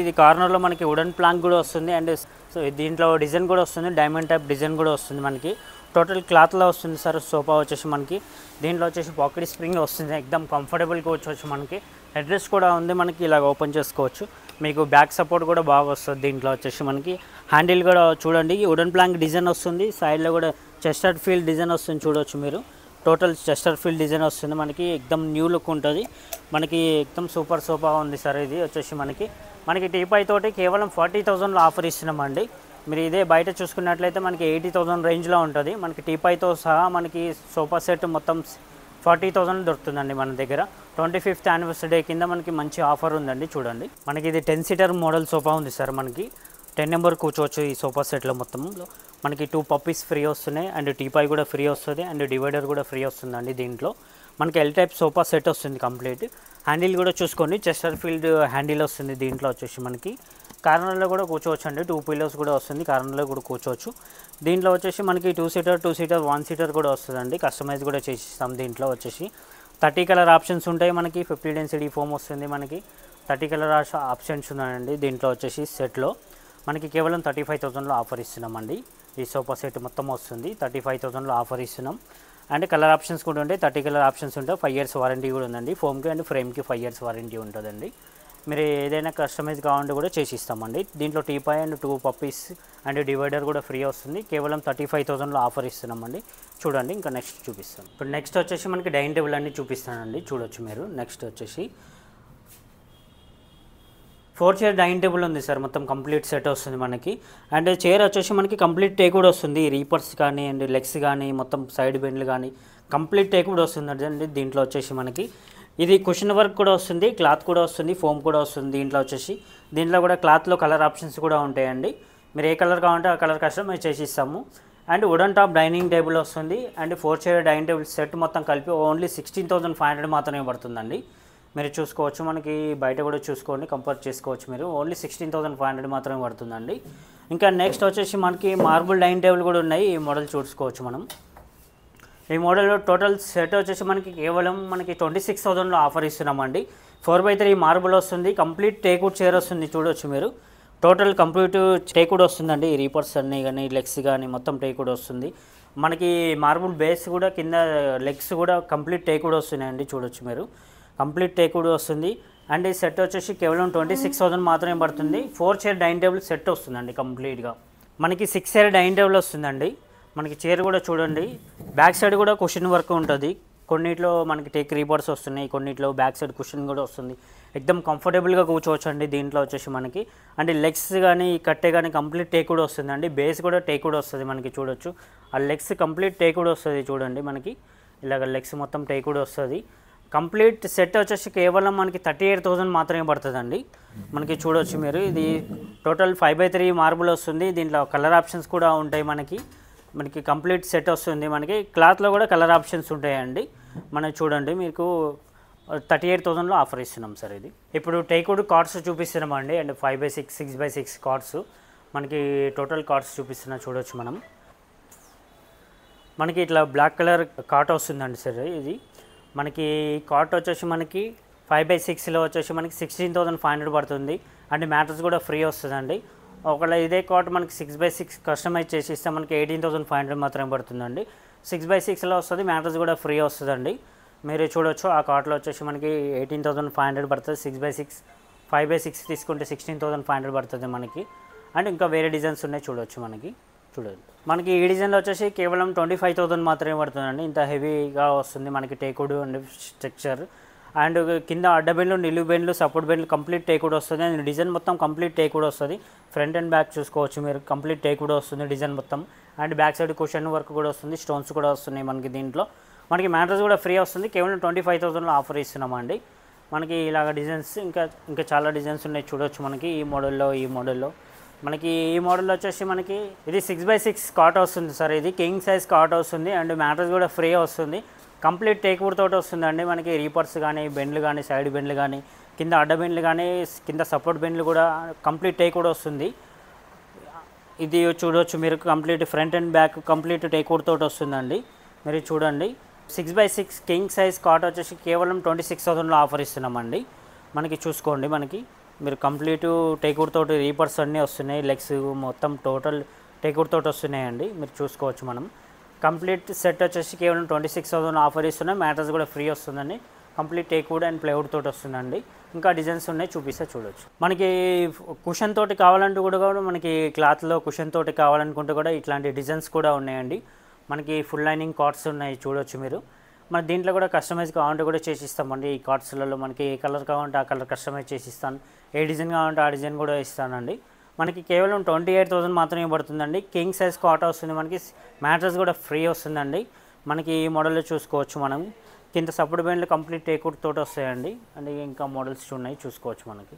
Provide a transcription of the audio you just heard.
ఇది కార్నర్లో మనకి వుడెన్ ప్లాంక్ కూడా వస్తుంది అండ్ సో దీంట్లో డిజైన్ కూడా వస్తుంది, డైమండ్ టైప్ డిజైన్ కూడా వస్తుంది మనకి. టోటల్ క్లాత్లో వస్తుంది సార్ సోఫా వచ్చేసి మనకి. దీంట్లో వచ్చేసి పాకెట్ స్ప్రింగ్ వస్తుంది, ఎక్దమ్ కంఫర్టబుల్గా వచ్చి మనకి. హెడ్ రెస్ట్ కూడా ఉంది మనకి, ఇలా ఓపెన్ చేసుకోవచ్చు. మీకు బ్యాక్ సపోర్ట్ కూడా బాగా వస్తుంది. దీంట్లో వచ్చేసి మనకి హ్యాండిల్ కూడా చూడండి వుడెన్ ప్లాంక్ డిజైన్ వస్తుంది, సైడ్లో కూడా చెస్టర్ ఫీల్డ్ డిజైన్ వస్తుంది చూడవచ్చు మీరు. టోటల్ చెస్టర్ ఫీల్డ్ డిజైన్ వస్తుంది మనకి, ఎక్దమ్ న్యూ లుక్ ఉంటుంది మనకి. ఎక్దమ్ సూపర్ సోఫా ఉంది సార్ ఇది వచ్చేసి మనకి టీపాయ్ తోటి కేవలం 40,000లో ఆఫర్ ఇస్తున్నామండి. మీరు ఇదే బయట చూసుకున్నట్లయితే మనకి 80,000 రేంజ్లో ఉంటుంది. మనకి టీపాయ్తో సహా మనకి సోఫా సెట్ మొత్తం 40,000 దొరుకుతుందండి మన దగ్గర. 25th యానివర్సరీ కింద మనకి మంచి ఆఫర్ ఉందండి చూడండి. మనకి ఇది 10 సీటర్ మోడల్ సోఫా ఉంది సార్ మనకి. 10 నెంబర్ కూర్చోవచ్చు ఈ సోఫా సెట్లో మొత్తంలో. మనకి 2 పప్పీస్ ఫ్రీ వస్తున్నాయి అండ్ టీపాయ్ కూడా ఫ్రీ వస్తుంది అండ్ డివైడర్ కూడా ఫ్రీ వస్తుందండి. దీంట్లో మనకి ఎల్ టైప్ సోఫా సెట్ వస్తుంది కంప్లీట్. హ్యాండిల్ కూడా చూసుకోండి చెస్టర్ ఫీల్డ్ హ్యాండిల్ వస్తుంది. దీంట్లో వచ్చేసి మనకి కార్నర్లో కూడా కూర్చోవచ్చు అండి. 2 పిల్లోస్ కూడా వస్తుంది, కార్నర్లో కూడా కూర్చోవచ్చు. దీంట్లో వచ్చేసి మనకి 2 సీటర్ 2 సీటర్ 1 సీటర్ కూడా వస్తుందండి. కస్టమైజ్ కూడా చేసిస్తాం. దీంట్లో వచ్చేసి 30 కలర్ ఆప్షన్స్ ఉంటాయి మనకి. 50 డెన్సిటీ ఫోమ్ వస్తుంది మనకి. 30 కలర్ ఆప్షన్స్ ఉన్నాయండి దీంట్లో వచ్చేసి సెట్లో. మనకి కేవలం 35,000లో ఆఫర్ ఇస్తున్నామండి. ఈ సోఫా సెట్ మొత్తం వస్తుంది 35,000లో ఆఫర్ ఇస్తున్నాం. అండ్ కలర్ ఆప్షన్స్ కూడా ఉంటాయి, 30 కలర్ ఆప్షన్స్ ఉంటాయి. 5 years వారంటీ కూడా ఉందండి. ఫోమ్కి అండ్ ఫ్రేమ్కి 5 years వారంటీ ఉంటుందండి. మీరు ఏదైనా కస్టమైజ్ కావాలంటే కూడా చేసి ఇస్తామండి. దీంట్లో teapoy and 2 puppies and divider కూడా ఫ్రీ వస్తుంది. కేవలం 35,000లో ఆఫర్ ఇస్తున్నామండి. చూడండి ఇంకా నెక్స్ట్ చూపిస్తాను. ఇప్పుడు నెక్స్ట్ వచ్చేసి మనకి డైనింగ్ టేబుల్ అన్నీ చూపిస్తానండి చూడొచ్చు మీరు. నెక్స్ట్ వచ్చేసి 4 చైర్ డైనింగ్ టేబుల్ ఉంది సార్, మొత్తం కంప్లీట్ సెట్ వస్తుంది మనకి. అండ్ చైర్ వచ్చేసి మనకి కంప్లీట్ టేక్ కూడా వస్తుంది. రీపర్స్ కానీ అండ్ లెగ్స్ కానీ మొత్తం సైడ్ బెండ్లు కానీ కంప్లీట్ టేక్ కూడా వస్తుంది అండి. దీంట్లో వచ్చేసి మనకి ఇది కుషన్ వర్క్ కూడా వస్తుంది, క్లాత్ కూడా వస్తుంది, ఫోమ్ కూడా వస్తుంది. దీంట్లో వచ్చేసి దీంట్లో కూడా క్లాత్లో కలర్ ఆప్షన్స్ కూడా ఉంటాయండి. మీరు ఏ కలర్ కావాలంటే ఆ కలర్ కస్టమైజ్ చేసి ఇస్తాము. And wooden top dining table వస్తుంది and 4 chair dining table set మొత్తం కలిపి ఓన్లీ 16,500 మాత్రమే పడుతుందండి. మీరు చూసుకోవచ్చు, మనకి బయట కూడా చూసుకోండి, కంపేర్ చేసుకోవచ్చు మీరు. ఓన్లీ 16,500 మాత్రమే పడుతుందండి. ఇంకా నెక్స్ట్ వచ్చేసి మనకి మార్బుల్ డైనింగ్ టేబుల్ కూడా ఉన్నాయి. ఈ మోడల్ చూసుకోవచ్చు మనం. ఈ మోడల్లో టోటల్ సెట్ వచ్చేసి మనకి కేవలం మనకి 26,000లో ఆఫర్ ఇస్తున్నామండి. 4x3 మార్బుల్ వస్తుంది, కంప్లీట్ టేక్వుడ్ చైర్ వస్తుంది చూడవచ్చు మీరు. టోటల్ కంప్లీట్ టేక్వుడ్ వస్తుందండి. రీపర్స్ అన్నీ కానీ లెగ్స్ కానీ మొత్తం టేక్వుడ్ వస్తుంది మనకి. మార్బుల్ బేస్ కూడా కింద లెగ్స్ కూడా కంప్లీట్ టేక్వుడ్ వస్తున్నాయండి చూడవచ్చు మీరు. కంప్లీట్ టేక్వుడ్ వస్తుంది. అండ్ ఈ సెట్ వచ్చేసి కేవలం 26,000 మాత్రమే పడుతుంది. 4 చైర్ డైనింగ్ టేబుల్ సెట్ వస్తుందండి కంప్లీట్గా. మనకి 6 చైర్ డైనింగ్ టేబుల్ వస్తుందండి. మనకి చైర్ కూడా చూడండి, బ్యాక్ సైడ్ కూడా కుషన్ వర్క్ ఉంటుంది. కొన్నిట్లో మనకి టేక్ రీపర్స్ వస్తున్నాయి, కొన్నిట్లో బ్యాక్ సైడ్ కుషన్ కూడా వస్తుంది. ఎక్దమ్ కంఫర్టబుల్గా కూర్చోవచ్చు అండి దీంట్లో వచ్చేసి మనకి. అంటే లెగ్స్ కానీ కట్టే కానీ కంప్లీట్ టేక్ కూడా వస్తుందండి. బేస్ కూడా టేక్ కూడా వస్తుంది మనకి చూడొచ్చు. ఆ లెగ్స్ కంప్లీట్ టేక్ కూడా వస్తుంది చూడండి మనకి. ఇలాగ లెగ్స్ మొత్తం టేక్ కూడా వస్తుంది. కంప్లీట్ సెట్ వచ్చేసి కేవలం మనకి 38,000 మాత్రమే పడుతుందండి. మనకి చూడవచ్చు మీరు. ఇది టోటల్ 5x3 మార్బుల్ వస్తుంది. దీంట్లో కలర్ ఆప్షన్స్ కూడా ఉంటాయి మనకి. కంప్లీట్ సెట్ వస్తుంది మనకి. క్లాత్లో కూడా కలర్ ఆప్షన్స్ ఉంటాయండి. మనం చూడండి మీకు 38,000లో ఆఫర్ ఇస్తున్నాం సార్ ఇది. ఇప్పుడు టేక్వుడ్ కార్డ్స్ చూపిస్తున్నామండి. అండ్ 5x6 6x6 కార్డ్స్ మనకి టోటల్ కార్డ్స్ చూపిస్తున్నా చూడవచ్చు మనం. మనకి ఇట్లా బ్లాక్ కలర్ కాట్ వస్తుందండి సార్ ఇది. మనకి కాట్ వచ్చేసి మనకి 5x6లో వచ్చేసి మనకి 16,500 పడుతుంది. అండ్ మ్యాట్రస్ కూడా ఫ్రీ వస్తుందండి. ఒకవేళ ఇదే కాట్ మనకి 6x6 కస్టమైజ్ చేసి ఇస్తే మనకి 18,500 మాత్రమే పడుతుందండి. 6x6లో వస్తుంది, మ్యాట్రస్ కూడా ఫ్రీ వస్తుందండి. మీరు చూడొచ్చు ఆ కార్ట్లో వచ్చేసి మనకి 18,500 పడుతుంది 6x6. 5x6 తీసుకుంటే 16,500 పడుతుంది మనకి. అండ్ ఇంకా వేరే డిజైన్స్ ఉన్నాయి చూడవచ్చు మనకి. చూడండి మనకి ఈ డిజైన్లో వచ్చేసి కేవలం 25,000 మాత్రమే పడుతుందండి. ఇంత హెవీగా వస్తుంది మనకి టేక్వుడ్ అండ్ స్ట్రక్చర్. అండ్ కింద అడ్డబెండ్లు, నిలువు బెండ్లు, సపోర్ట్ బెండ్లు కంప్లీట్ టేక్వుడ్ వస్తుంది. అండ్ డిజైన్ మొత్తం కంప్లీట్ టేక్వుడ్ వస్తుంది. ఫ్రంట్ అండ్ బ్యాక్ చూసుకోవచ్చు మీరు, కంప్లీట్ టేక్వుడ్ వస్తుంది డిజైన్ మొత్తం. And back side cushion work కూడా వస్తుంది, స్టోన్స్ కూడా వస్తున్నాయి మనకి. దీంట్లో మనకి మ్యాట్రస్ కూడా ఫ్రీ వస్తుంది. కేవలం 25,000లో ఆఫర్ ఇస్తున్నామండి. మనకి ఇలాగ డిజైన్స్ ఇంకా చాలా డిజైన్స్ ఉన్నాయి చూడవచ్చు మనకి. ఈ మోడల్లో మనకి ఈ మోడల్ వచ్చేసి మనకి ఇది 6x6 కాట్ వస్తుంది సార్. ఇది కింగ్ సైజ్ కాట్ వస్తుంది. అండ్ మ్యాట్రస్ కూడా ఫ్రీ వస్తుంది. కంప్లీట్ టేక్వుడ్ తోటి వస్తుందండి మనకి. రీపర్స్ కానీ బెండ్లు కానీ సైడ్ బెండ్లు కానీ కింద అడ్డ బెండ్లు కానీ కింద సపోర్ట్ బెండ్లు కూడా కంప్లీట్ టేక్వుడ్ వస్తుంది. ఇది చూడవచ్చు మీరు, complete front and back complete teakwood తోటి వస్తుందండి. మీరు చూడండి 6x6 కింగ్ సైజ్ కాట్ వచ్చేసి కేవలం 26,000లో ఆఫర్ ఇస్తున్నామండి. మనకి చూసుకోండి మనకి మీరు కంప్లీట్ టేక్వుడ్ తోటి రీపర్స్ అన్నీ వస్తున్నాయి, లెగ్స్ మొత్తం టోటల్ టేక్వుడ్ తోటి వస్తున్నాయండి. మీరు చూసుకోవచ్చు. మనం కంప్లీట్ సెట్ వచ్చేసి కేవలం 26,000 ఆఫర్ ఇస్తున్నాయి. మ్యాట్రస్ కూడా ఫ్రీ వస్తుందండి. కంప్లీట్ టేక్వుడ్ అండ్ ప్లైవుడ్ తోటి వస్తుందండి. ఇంకా డిజైన్స్ ఉన్నాయి, చూపిస్తే చూడొచ్చు. మనకి కుషన్ తోటి కావాలంటూ కూడా మనకి క్లాత్లో కుషన్ తోటి కావాలనుకుంటే కూడా ఇట్లాంటి డిజైన్స్ కూడా ఉన్నాయండి. మనకి ఫుల్ లైనింగ్ కార్డ్స్ ఉన్నాయి, చూడొచ్చు మీరు. మన దీంట్లో కూడా కస్టమైజ్ కావాలంటే కూడా చేసి ఇస్తామండి. ఈ కార్డ్స్లలో మనకి ఏ కలర్ కావాలంటే ఆ కలర్ కస్టమైజ్ చేసి ఇస్తాను, ఏ డిజైన్ కావాలంటే ఆ డిజైన్ కూడా ఇస్తానండి. మనకి కేవలం 28,000 మాత్రమే పడుతుందండి. కింగ్ సైజ్ కాట్ వస్తుంది. మనకి మ్యాట్రస్ కూడా ఫ్రీ వస్తుందండి. మనకి ఈ మోడల్లో చూసుకోవచ్చు. మనం కింద సపోర్ట్ బెండ్లు కంప్లీట్ టేక్వుడ్ తోటి వస్తాయండి. అండ్ ఇంకా మోడల్స్ ఉన్నాయి, చూసుకోవచ్చు మనకి.